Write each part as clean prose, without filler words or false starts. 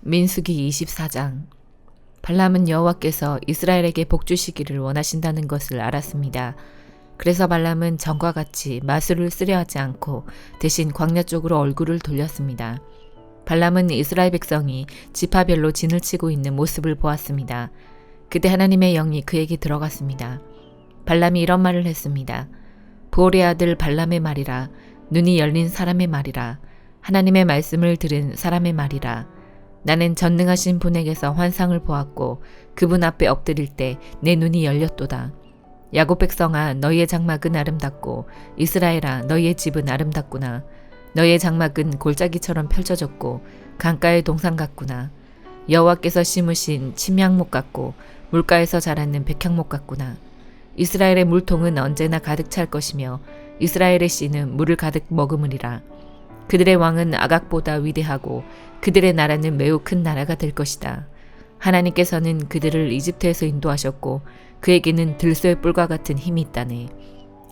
민수기 24장. 발람은 여호와께서 이스라엘에게 복 주시기를 원하신다는 것을 알았습니다. 그래서 발람은 전과 같이 마술을 쓰려 하지 않고 대신 광야 쪽으로 얼굴을 돌렸습니다. 발람은 이스라엘 백성이 지파별로 진을 치고 있는 모습을 보았습니다. 그때 하나님의 영이 그에게 들어갔습니다. 발람이 이런 말을 했습니다. 부올의 아들 발람의 말이라, 눈이 열린 사람의 말이라, 하나님의 말씀을 들은 사람의 말이라. 나는 전능하신 분에게서 환상을 보았고 그분 앞에 엎드릴 때 내 눈이 열렸도다. 야곱 백성아, 너희의 장막은 아름답고 이스라엘아, 너희의 집은 아름답구나. 너희의 장막은 골짜기처럼 펼쳐졌고 강가의 동산 같구나. 여호와께서 심으신 침향목 같고 물가에서 자라는 백향목 같구나. 이스라엘의 물통은 언제나 가득 찰 것이며 이스라엘의 씨는 물을 가득 머금으리라. 그들의 왕은 아각보다 위대하고 그들의 나라는 매우 큰 나라가 될 것이다. 하나님께서는 그들을 이집트에서 인도하셨고 그에게는 들소의 뿔과 같은 힘이 있다네.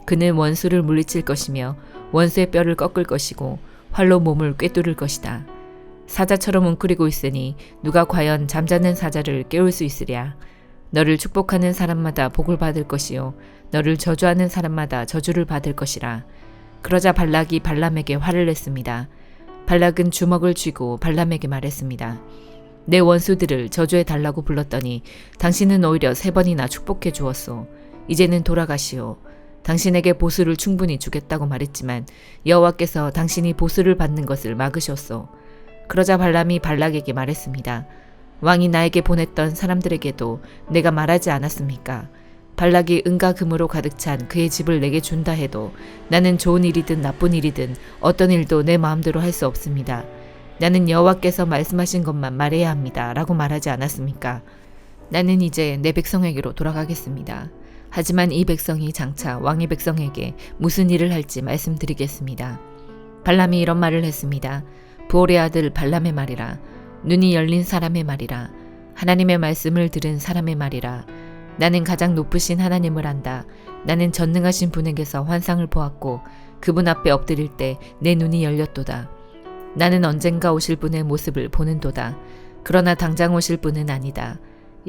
그는 원수를 물리칠 것이며 원수의 뼈를 꺾을 것이고 활로 몸을 꿰뚫을 것이다. 사자처럼 웅크리고 있으니 누가 과연 잠자는 사자를 깨울 수 있으랴. 너를 축복하는 사람마다 복을 받을 것이요 너를 저주하는 사람마다 저주를 받을 것이라. 그러자 발락이 발람에게 화를 냈습니다. 발락은 주먹을 쥐고 발람에게 말했습니다. 내 원수들을 저주해 달라고 불렀더니 당신은 오히려 3번이나 축복해 주었소. 이제는 돌아가시오. 당신에게 보수를 충분히 주겠다고 말했지만 여호와께서 당신이 보수를 받는 것을 막으셨소. 그러자 발람이 발락에게 말했습니다. 왕이 나에게 보냈던 사람들에게도 내가 말하지 않았습니까? 발락이 은과 금으로 가득 찬 그의 집을 내게 준다 해도 나는 좋은 일이든 나쁜 일이든 어떤 일도 내 마음대로 할 수 없습니다. 나는 여호와께서 말씀하신 것만 말해야 합니다. 라고 말하지 않았습니까? 나는 이제 내 백성에게로 돌아가겠습니다. 하지만 이 백성이 장차 왕의 백성에게 무슨 일을 할지 말씀드리겠습니다. 발람이 이런 말을 했습니다. 부올의 아들 발람의 말이라, 눈이 열린 사람의 말이라, 하나님의 말씀을 들은 사람의 말이라. 나는 가장 높으신 하나님을 안다. 나는 전능하신 분에게서 환상을 보았고 그분 앞에 엎드릴 때 내 눈이 열렸도다. 나는 언젠가 오실 분의 모습을 보는도다. 그러나 당장 오실 분은 아니다.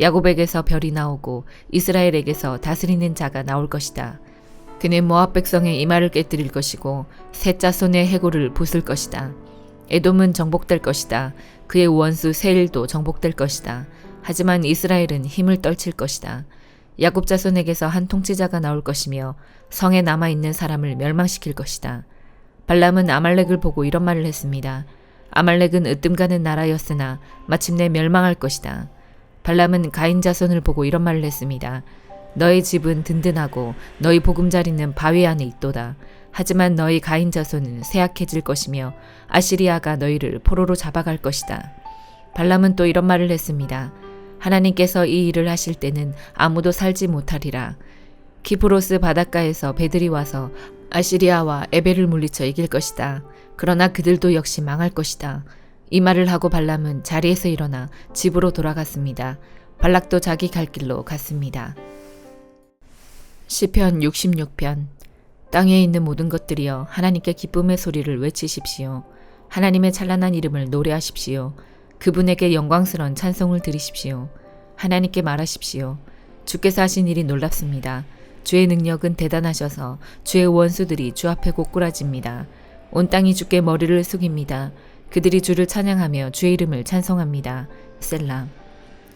야곱에게서 별이 나오고 이스라엘에게서 다스리는 자가 나올 것이다. 그는 모압 백성의 이마를 깨뜨릴 것이고 셋 자손의 해골을 부술 것이다. 에돔은 정복될 것이다. 그의 원수 세일도 정복될 것이다. 하지만 이스라엘은 힘을 떨칠 것이다. 야곱 자손에게서 한 통치자가 나올 것이며 성에 남아있는 사람을 멸망시킬 것이다. 발람은 아말렉을 보고 이런 말을 했습니다. 아말렉은 으뜸가는 나라였으나 마침내 멸망할 것이다. 발람은 가인 자손을 보고 이런 말을 했습니다. 너의 집은 든든하고 너희 보금자리는 바위 안에 있도다. 하지만 너희 가인 자손은 쇠약해질 것이며 아시리아가 너희를 포로로 잡아갈 것이다. 발람은 또 이런 말을 했습니다. 하나님께서 이 일을 하실 때는 아무도 살지 못하리라. 키프로스 바닷가에서 배들이 와서 아시리아와 에벨을 물리쳐 이길 것이다. 그러나 그들도 역시 망할 것이다. 이 말을 하고 발람은 자리에서 일어나 집으로 돌아갔습니다. 발락도 자기 갈 길로 갔습니다. 시편 66편. 땅에 있는 모든 것들이여 하나님께 기쁨의 소리를 외치십시오. 하나님의 찬란한 이름을 노래하십시오. 그분에게 영광스러운 찬송을 드리십시오. 하나님께 말하십시오. 주께서 하신 일이 놀랍습니다. 주의 능력은 대단하셔서 주의 원수들이 주 앞에 고꾸라집니다. 온 땅이 주께 머리를 숙입니다. 그들이 주를 찬양하며 주의 이름을 찬송합니다. 셀라.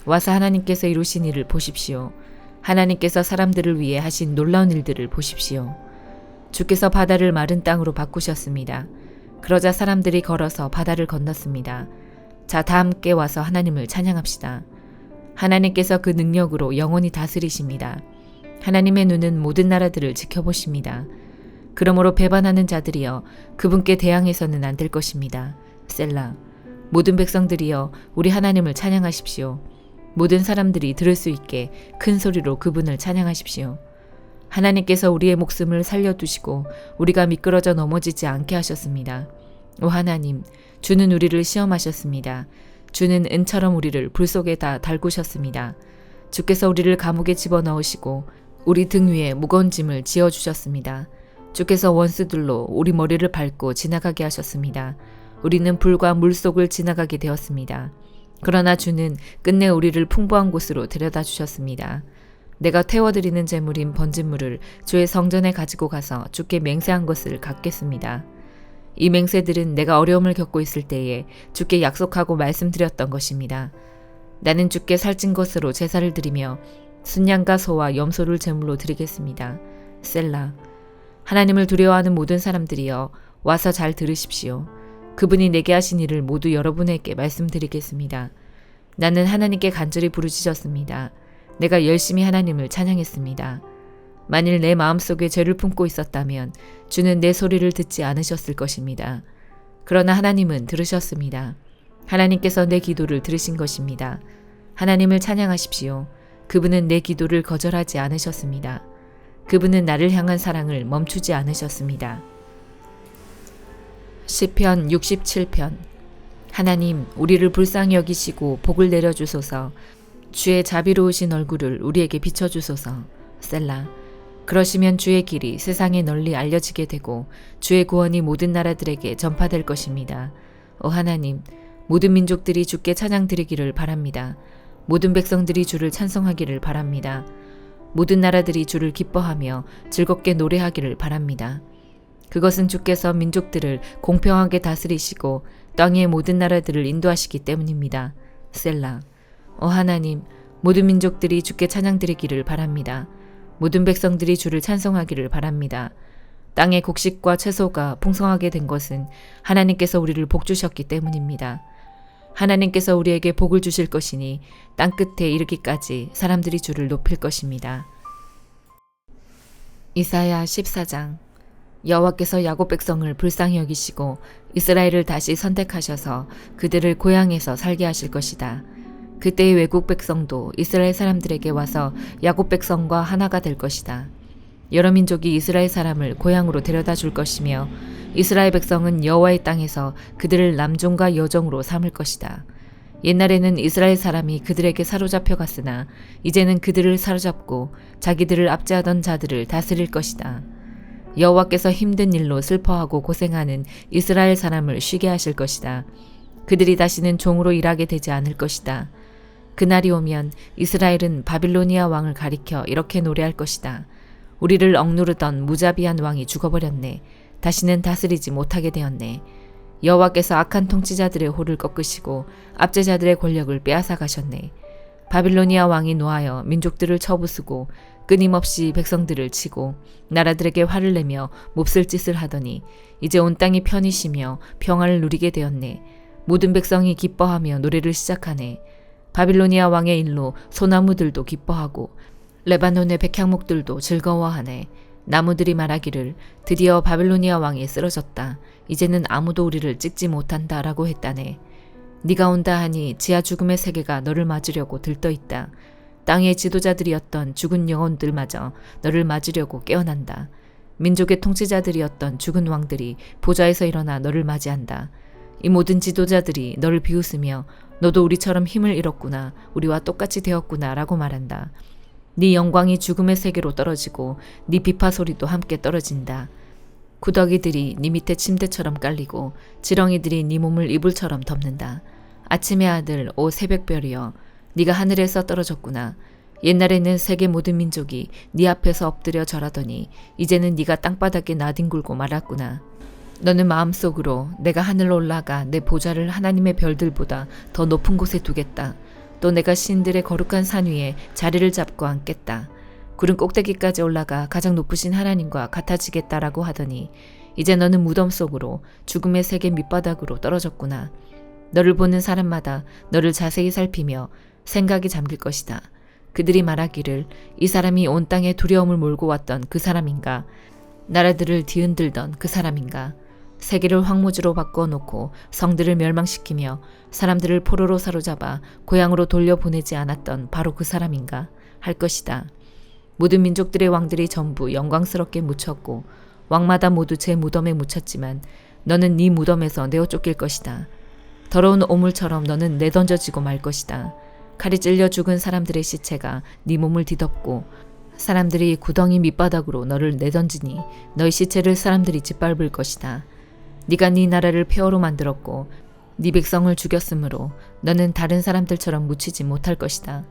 와서 하나님께서 이루신 일을 보십시오. 하나님께서 사람들을 위해 하신 놀라운 일들을 보십시오. 주께서 바다를 마른 땅으로 바꾸셨습니다. 그러자 사람들이 걸어서 바다를 건넜습니다. 자, 다 함께 와서 하나님을 찬양합시다. 하나님께서 그 능력으로 영원히 다스리십니다. 하나님의 눈은 모든 나라들을 지켜보십니다. 그러므로 배반하는 자들이여 그분께 대항해서는 안 될 것입니다. 셀라. 모든 백성들이여 우리 하나님을 찬양하십시오. 모든 사람들이 들을 수 있게 큰 소리로 그분을 찬양하십시오. 하나님께서 우리의 목숨을 살려두시고 우리가 미끄러져 넘어지지 않게 하셨습니다. 오 하나님, 주는 우리를 시험하셨습니다. 주는 은처럼 우리를 불 속에다 달구셨습니다. 주께서 우리를 감옥에 집어넣으시고 우리 등 위에 무거운 짐을 지어주셨습니다. 주께서 원수들로 우리 머리를 밟고 지나가게 하셨습니다. 우리는 불과 물 속을 지나가게 되었습니다. 그러나 주는 끝내 우리를 풍부한 곳으로 데려다 주셨습니다. 내가 태워드리는 제물인 번제물을 주의 성전에 가지고 가서 주께 맹세한 것을 갚겠습니다. 이 맹세들은 내가 어려움을 겪고 있을 때에 주께 약속하고 말씀드렸던 것입니다. 나는 주께 살찐 것으로 제사를 드리며 순양과 소와 염소를 제물로 드리겠습니다. 셀라. 하나님을 두려워하는 모든 사람들이여 와서 잘 들으십시오. 그분이 내게 하신 일을 모두 여러분에게 말씀드리겠습니다. 나는 하나님께 간절히 부르짖었습니다. 내가 열심히 하나님을 찬양했습니다. 만일 내 마음속에 죄를 품고 있었다면 주는 내 소리를 듣지 않으셨을 것입니다. 그러나 하나님은 들으셨습니다. 하나님께서 내 기도를 들으신 것입니다. 하나님을 찬양하십시오. 그분은 내 기도를 거절하지 않으셨습니다. 그분은 나를 향한 사랑을 멈추지 않으셨습니다. 시편 67편. 하나님, 우리를 불쌍히 여기시고 복을 내려주소서. 주의 자비로우신 얼굴을 우리에게 비춰주소서. 셀라. 그러시면 주의 길이 세상에 널리 알려지게 되고 주의 구원이 모든 나라들에게 전파될 것입니다. 오 하나님, 모든 민족들이 주께 찬양 드리기를 바랍니다. 모든 백성들이 주를 찬송하기를 바랍니다. 모든 나라들이 주를 기뻐하며 즐겁게 노래하기를 바랍니다. 그것은 주께서 민족들을 공평하게 다스리시고 땅의 모든 나라들을 인도하시기 때문입니다. 셀라. 오 하나님, 모든 민족들이 주께 찬양드리기를 바랍니다. 모든 백성들이 주를 찬송하기를 바랍니다. 땅의 곡식과 채소가 풍성하게 된 것은 하나님께서 우리를 복주셨기 때문입니다. 하나님께서 우리에게 복을 주실 것이니 땅 끝에 이르기까지 사람들이 주를 높일 것입니다. 이사야 14장. 여호와께서 야곱 백성을 불쌍히 여기시고 이스라엘을 다시 선택하셔서 그들을 고향에서 살게 하실 것이다. 그때의 외국 백성도 이스라엘 사람들에게 와서 야곱 백성과 하나가 될 것이다. 여러 민족이 이스라엘 사람을 고향으로 데려다 줄 것이며 이스라엘 백성은 여호와의 땅에서 그들을 남종과 여종으로 삼을 것이다. 옛날에는 이스라엘 사람이 그들에게 사로잡혀 갔으나 이제는 그들을 사로잡고 자기들을 압제하던 자들을 다스릴 것이다. 여호와께서 힘든 일로 슬퍼하고 고생하는 이스라엘 사람을 쉬게 하실 것이다. 그들이 다시는 종으로 일하게 되지 않을 것이다. 그날이 오면 이스라엘은 바빌로니아 왕을 가리켜 이렇게 노래할 것이다. 우리를 억누르던 무자비한 왕이 죽어버렸네. 다시는 다스리지 못하게 되었네. 여호와께서 악한 통치자들의 호를 꺾으시고 압제자들의 권력을 빼앗아 가셨네. 바빌로니아 왕이 노하여 민족들을 쳐부수고 끊임없이 백성들을 치고 나라들에게 화를 내며 몹쓸 짓을 하더니 이제 온 땅이 편히 쉬며 평화를 누리게 되었네. 모든 백성이 기뻐하며 노래를 시작하네. 바빌로니아 왕의 일로 소나무들도 기뻐하고 레바논의 백향목들도 즐거워하네. 나무들이 말하기를 드디어 바빌로니아 왕이 쓰러졌다. 이제는 아무도 우리를 찍지 못한다 라고 했다네. 네가 온다 하니 지하 죽음의 세계가 너를 맞으려고 들떠있다. 땅의 지도자들이었던 죽은 영혼들마저 너를 맞으려고 깨어난다. 민족의 통치자들이었던 죽은 왕들이 보좌에서 일어나 너를 맞이한다. 이 모든 지도자들이 너를 비웃으며 너도 우리처럼 힘을 잃었구나. 우리와 똑같이 되었구나 라고 말한다. 네 영광이 죽음의 세계로 떨어지고 네 비파 소리도 함께 떨어진다. 구더기들이 네 밑에 침대처럼 깔리고 지렁이들이 네 몸을 이불처럼 덮는다. 아침의 아들 오 새벽별이여 네가 하늘에서 떨어졌구나. 옛날에는 세계 모든 민족이 네 앞에서 엎드려 절하더니 이제는 네가 땅바닥에 나뒹굴고 말았구나. 너는 마음속으로 내가 하늘로 올라가 내 보좌를 하나님의 별들보다 더 높은 곳에 두겠다. 또 내가 신들의 거룩한 산 위에 자리를 잡고 앉겠다. 구름 꼭대기까지 올라가 가장 높으신 하나님과 같아지겠다라고 하더니 이제 너는 무덤 속으로 죽음의 세계 밑바닥으로 떨어졌구나. 너를 보는 사람마다 너를 자세히 살피며 생각이 잠길 것이다. 그들이 말하기를 이 사람이 온 땅에 두려움을 몰고 왔던 그 사람인가? 나라들을 뒤흔들던 그 사람인가? 세계를 황무지로 바꿔놓고 성들을 멸망시키며 사람들을 포로로 사로잡아 고향으로 돌려보내지 않았던 바로 그 사람인가? 할 것이다. 모든 민족들의 왕들이 전부 영광스럽게 묻혔고 왕마다 모두 제 무덤에 묻혔지만 너는 네 무덤에서 내어 쫓길 것이다. 더러운 오물처럼 너는 내던져지고 말 것이다. 칼이 찔려 죽은 사람들의 시체가 네 몸을 뒤덮고 사람들이 구덩이 밑바닥으로 너를 내던지니 너의 시체를 사람들이 짓밟을 것이다. 네가 네 나라를 폐허로 만들었고 네 백성을 죽였으므로 너는 다른 사람들처럼 묻히지 못할 것이다.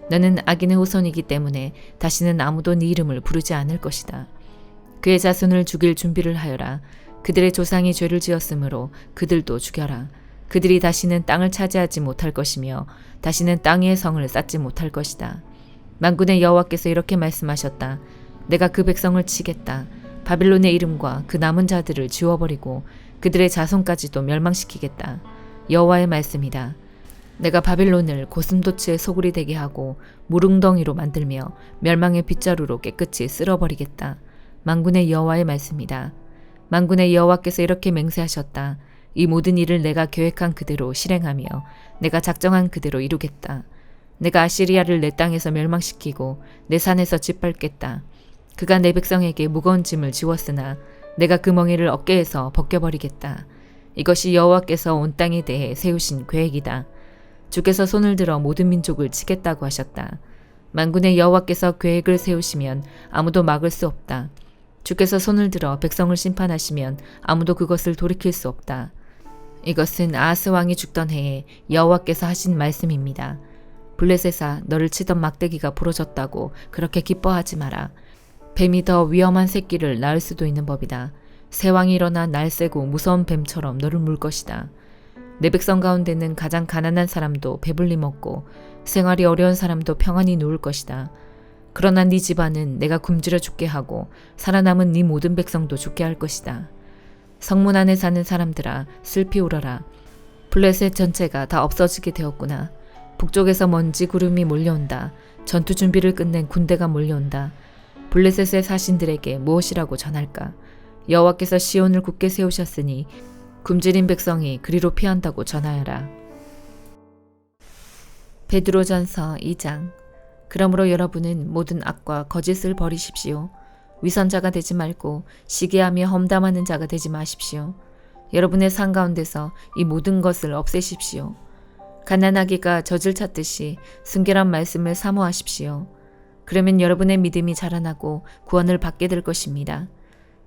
너는 악인의 후손이기 때문에 다시는 아무도 네 이름을 부르지 않을 것이다. 그의 자손을 죽일 준비를 하여라. 그들의 조상이 죄를 지었으므로 그들도 죽여라. 그들이 다시는 땅을 차지하지 못할 것이며 다시는 땅 위에 성을 쌓지 못할 것이다. 만군의 여호와께서 이렇게 말씀하셨다. 내가 그 백성을 치겠다. 바빌론의 이름과 그 남은 자들을 지워버리고 그들의 자손까지도 멸망시키겠다. 여호와의 말씀이다. 내가 바빌론을 고슴도치의 소굴이 되게 하고 무릉덩이로 만들며 멸망의 빗자루로 깨끗이 쓸어버리겠다. 만군의 여호와의 말씀이다. 만군의 여호와께서 이렇게 맹세하셨다. 이 모든 일을 내가 계획한 그대로 실행하며 내가 작정한 그대로 이루겠다. 내가 아시리아를 내 땅에서 멸망시키고 내 산에서 짓밟겠다. 그가 내 백성에게 무거운 짐을 지웠으나 내가 그 멍에를 어깨에서 벗겨버리겠다. 이것이 여호와께서 온 땅에 대해 세우신 계획이다. 주께서 손을 들어 모든 민족을 치겠다고 하셨다. 만군의 여호와께서 계획을 세우시면 아무도 막을 수 없다. 주께서 손을 들어 백성을 심판하시면 아무도 그것을 돌이킬 수 없다. 이것은 아하스 왕이 죽던 해에 여호와께서 하신 말씀입니다. 블레셋아, 너를 치던 막대기가 부러졌다고 그렇게 기뻐하지 마라. 뱀이 더 위험한 새끼를 낳을 수도 있는 법이다. 새 왕이 일어나 날쌔고 무서운 뱀처럼 너를 물 것이다. 내 백성 가운데는 가장 가난한 사람도 배불리 먹고 생활이 어려운 사람도 평안히 누울 것이다. 그러나 네 집안은 내가 굶주려 죽게 하고 살아남은 네 모든 백성도 죽게 할 것이다. 성문 안에 사는 사람들아, 슬피 울어라. 블레셋 전체가 다 없어지게 되었구나. 북쪽에서 먼지 구름이 몰려온다. 전투 준비를 끝낸 군대가 몰려온다. 블레셋의 사신들에게 무엇이라고 전할까? 여호와께서 시온을 굳게 세우셨으니 굶주린 백성이 그리로 피한다고 전하여라. 베드로전서 2장. 그러므로 여러분은 모든 악과 거짓을 버리십시오. 위선자가 되지 말고 시기하며 험담하는 자가 되지 마십시오. 여러분의 삶 가운데서 이 모든 것을 없애십시오. 가난하기가 젖을 찾듯이 순결한 말씀을 사모하십시오. 그러면 여러분의 믿음이 자라나고 구원을 받게 될 것입니다.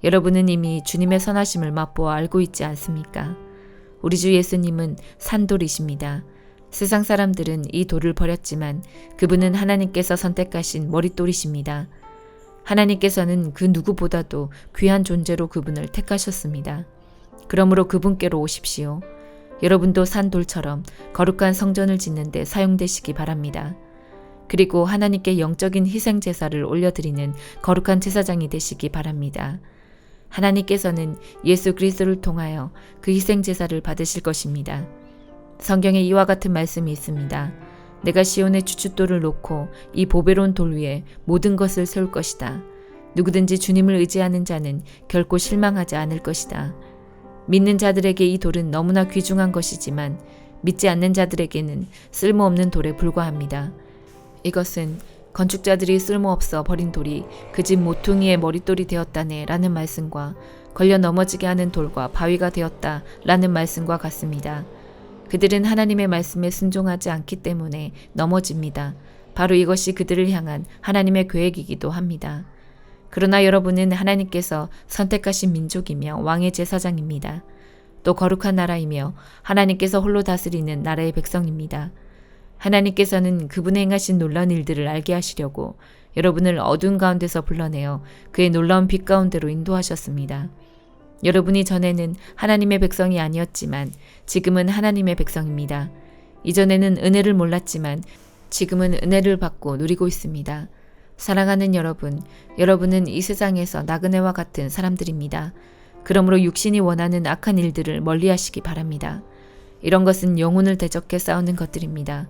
여러분은 이미 주님의 선하심을 맛보아 알고 있지 않습니까? 우리 주 예수님은 산돌이십니다. 세상 사람들은 이 돌을 버렸지만 그분은 하나님께서 선택하신 머릿돌이십니다. 하나님께서는 그 누구보다도 귀한 존재로 그분을 택하셨습니다. 그러므로 그분께로 오십시오. 여러분도 산돌처럼 거룩한 성전을 짓는 데 사용되시기 바랍니다. 그리고 하나님께 영적인 희생제사를 올려드리는 거룩한 제사장이 되시기 바랍니다. 하나님께서는 예수 그리스도를 통하여 그 희생제사를 받으실 것입니다. 성경에 이와 같은 말씀이 있습니다. 내가 시온의 주춧돌을 놓고 이 보배로운 돌 위에 모든 것을 세울 것이다. 누구든지 주님을 의지하는 자는 결코 실망하지 않을 것이다. 믿는 자들에게 이 돌은 너무나 귀중한 것이지만 믿지 않는 자들에게는 쓸모없는 돌에 불과합니다. 이것은 건축자들이 쓸모없어 버린 돌이 그 집 모퉁이의 머릿돌이 되었다네 라는 말씀과 걸려 넘어지게 하는 돌과 바위가 되었다 라는 말씀과 같습니다. 그들은 하나님의 말씀에 순종하지 않기 때문에 넘어집니다. 바로 이것이 그들을 향한 하나님의 계획이기도 합니다. 그러나 여러분은 하나님께서 선택하신 민족이며 왕의 제사장입니다. 또 거룩한 나라이며 하나님께서 홀로 다스리는 나라의 백성입니다. 하나님께서는 그분의 행하신 놀라운 일들을 알게 하시려고 여러분을 어두운 가운데서 불러내어 그의 놀라운 빛 가운데로 인도하셨습니다. 여러분이 전에는 하나님의 백성이 아니었지만 지금은 하나님의 백성입니다. 이전에는 은혜를 몰랐지만 지금은 은혜를 받고 누리고 있습니다. 사랑하는 여러분, 여러분은 이 세상에서 나그네와 같은 사람들입니다. 그러므로 육신이 원하는 악한 일들을 멀리하시기 바랍니다. 이런 것은 영혼을 대적해 싸우는 것들입니다.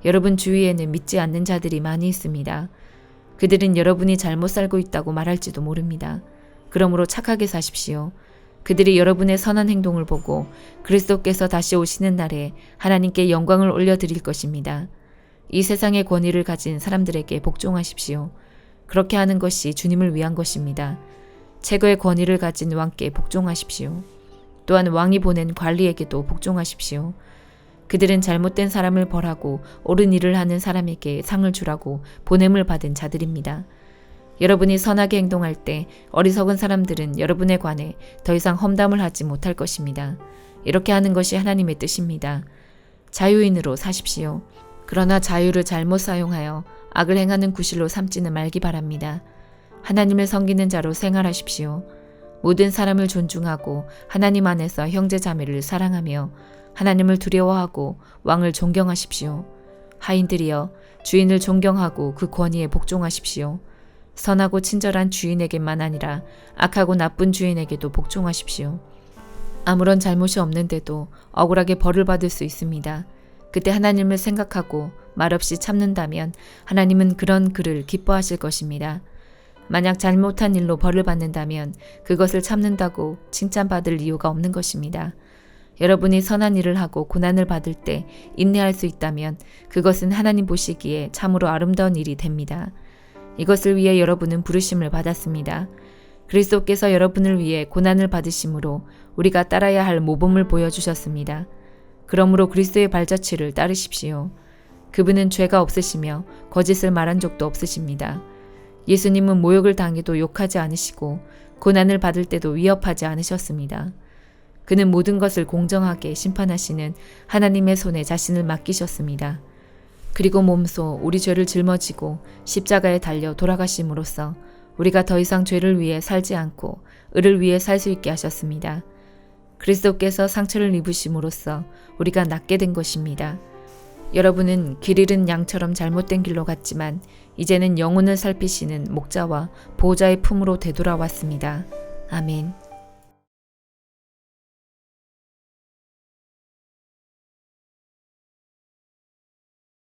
여러분 주위에는 믿지 않는 자들이 많이 있습니다. 그들은 여러분이 잘못 살고 있다고 말할지도 모릅니다. 그러므로 착하게 사십시오. 그들이 여러분의 선한 행동을 보고 그리스도께서 다시 오시는 날에 하나님께 영광을 올려드릴 것입니다. 이 세상의 권위를 가진 사람들에게 복종하십시오. 그렇게 하는 것이 주님을 위한 것입니다. 최고의 권위를 가진 왕께 복종하십시오. 또한 왕이 보낸 관리에게도 복종하십시오. 그들은 잘못된 사람을 벌하고 옳은 일을 하는 사람에게 상을 주라고 보냄을 받은 자들입니다. 여러분이 선하게 행동할 때 어리석은 사람들은 여러분에 관해 더 이상 험담을 하지 못할 것입니다. 이렇게 하는 것이 하나님의 뜻입니다. 자유인으로 사십시오. 그러나 자유를 잘못 사용하여 악을 행하는 구실로 삼지는 말기 바랍니다. 하나님을 섬기는 자로 생활하십시오. 모든 사람을 존중하고 하나님 안에서 형제 자매를 사랑하며 하나님을 두려워하고 왕을 존경하십시오. 하인들이여 주인을 존경하고 그 권위에 복종하십시오. 선하고 친절한 주인에게만 아니라 악하고 나쁜 주인에게도 복종하십시오. 아무런 잘못이 없는데도 억울하게 벌을 받을 수 있습니다. 그때 하나님을 생각하고 말없이 참는다면 하나님은 그런 그를 기뻐하실 것입니다. 만약 잘못한 일로 벌을 받는다면 그것을 참는다고 칭찬받을 이유가 없는 것입니다. 여러분이 선한 일을 하고 고난을 받을 때 인내할 수 있다면 그것은 하나님 보시기에 참으로 아름다운 일이 됩니다. 이것을 위해 여러분은 부르심을 받았습니다. 그리스도께서 여러분을 위해 고난을 받으심으로 우리가 따라야 할 모범을 보여주셨습니다. 그러므로 그리스도의 발자취를 따르십시오. 그분은 죄가 없으시며 거짓을 말한 적도 없으십니다. 예수님은 모욕을 당해도 욕하지 않으시고 고난을 받을 때도 위협하지 않으셨습니다. 그는 모든 것을 공정하게 심판하시는 하나님의 손에 자신을 맡기셨습니다. 그리고 몸소 우리 죄를 짊어지고 십자가에 달려 돌아가심으로써 우리가 더 이상 죄를 위해 살지 않고 의를 위해 살 수 있게 하셨습니다. 그리스도께서 상처를 입으심으로써 우리가 낫게 된 것입니다. 여러분은 길 잃은 양처럼 잘못된 길로 갔지만 이제는 영혼을 살피시는 목자와 보호자의 품으로 되돌아왔습니다. 아멘.